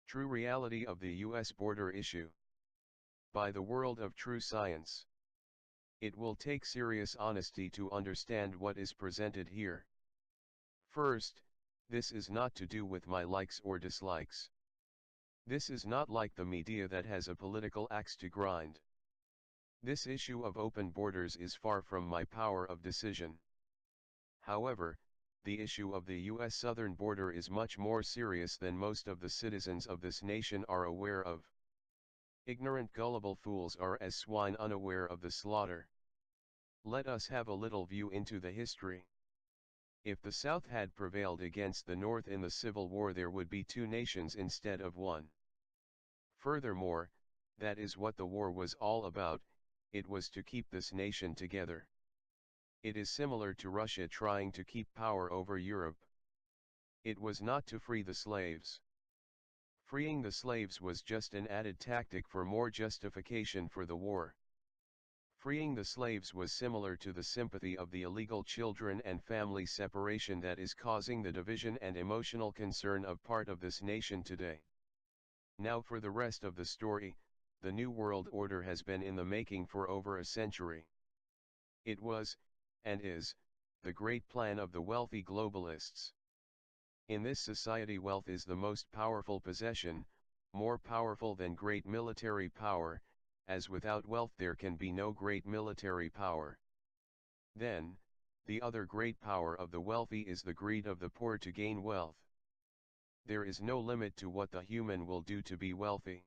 True reality of the U.S. border issue. By the world of true science. It will take serious honesty to understand what is presented here. First, this is not to do with my likes or dislikes. This is not like the media that has a political axe to grind. This issue of open borders is far from my power of decision. However, the issue of the U.S. southern border is much more serious than most of the citizens of this nation are aware of. Ignorant gullible fools are as swine unaware of the slaughter. Let us have a little view into the history. If the South had prevailed against the North in the Civil War, there would be two nations instead of one. Furthermore, that is what the war was all about. It was to keep this nation together. It is similar to Russia trying to keep power over Europe. It was not to free the slaves. Freeing the slaves was just an added tactic for more justification for the war. Freeing the slaves was similar to the sympathy of the illegal children and family separation that is causing the division and emotional concern of part of this nation today. Now for the rest of the story. The New World Order has been in the making for over a century. It was, and is, the great plan of the wealthy globalists. In this society, wealth is the most powerful possession, more powerful than great military power, as without wealth there can be no great military power. Then, the other great power of the wealthy is the greed of the poor to gain wealth. There is no limit to what the human will do to be wealthy.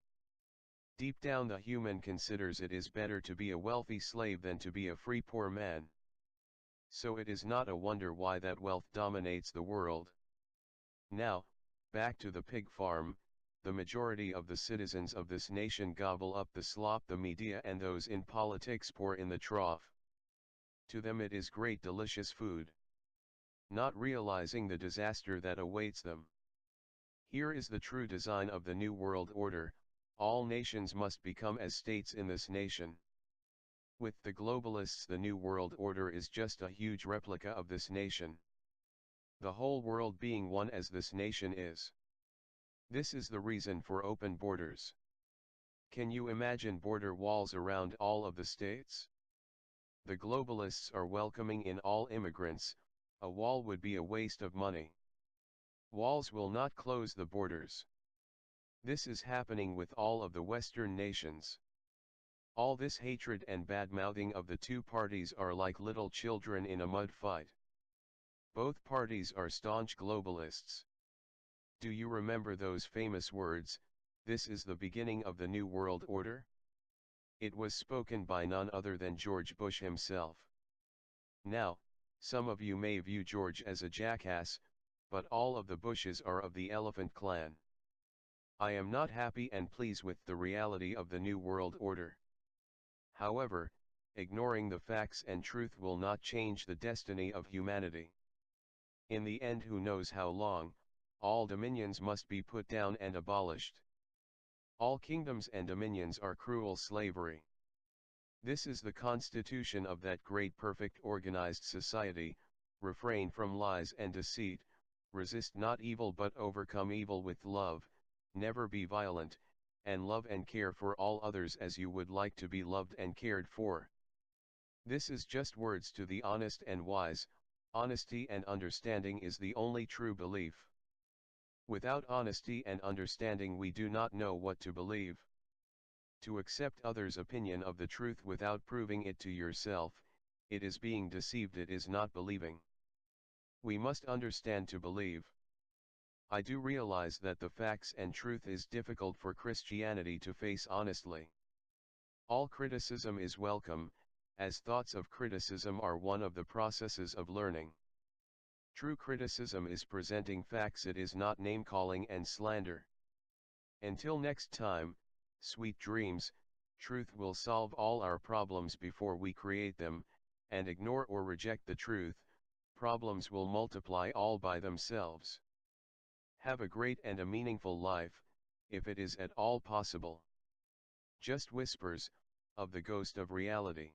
Deep down the human considers it is better to be a wealthy slave than to be a free poor man. So it is not a wonder why that wealth dominates the world. Now, back to the pig farm. The majority of the citizens of this nation gobble up the slop the media and those in politics pour in the trough. To them it is great delicious food, not realizing the disaster that awaits them. Here is the true design of the New World Order. All nations must become as states in this nation. With the globalists, the New World Order is just a huge replica of this nation. The whole world being one as this nation is. This is the reason for open borders. Can you imagine border walls around all of the states? The globalists are welcoming in all immigrants. A wall would be a waste of money. Walls will not close the borders. This is happening with all of the Western nations. All this hatred and bad-mouthing of the two parties are like little children in a mud fight. Both parties are staunch globalists. Do you remember those famous words, "This is the beginning of the New World Order"? It was spoken by none other than George Bush himself. Now, some of you may view George as a jackass, but all of the Bushes are of the Elephant Clan. I am not happy and pleased with the reality of the New World Order. However, ignoring the facts and truth will not change the destiny of humanity. In the end, who knows how long, all dominions must be put down and abolished. All kingdoms and dominions are cruel slavery. This is the constitution of that great perfect organized society. Refrain from lies and deceit, resist not evil but overcome evil with love, never be violent, and love and care for all others as you would like to be loved and cared for. This is just words to the honest and wise. Honesty and understanding is the only true belief. Without honesty and understanding we do not know what to believe. To accept others' opinion of the truth without proving it to yourself, it is being deceived, it is not believing. We must understand to believe. I do realize that the facts and truth is difficult for Christianity to face honestly. All criticism is welcome, as thoughts of criticism are one of the processes of learning. True criticism is presenting facts, it is not name-calling and slander. Until next time, sweet dreams. Truth will solve all our problems before we create them, and ignore or reject the truth, problems will multiply all by themselves. Have a great and a meaningful life, if it is at all possible. Just whispers, of the ghost of reality.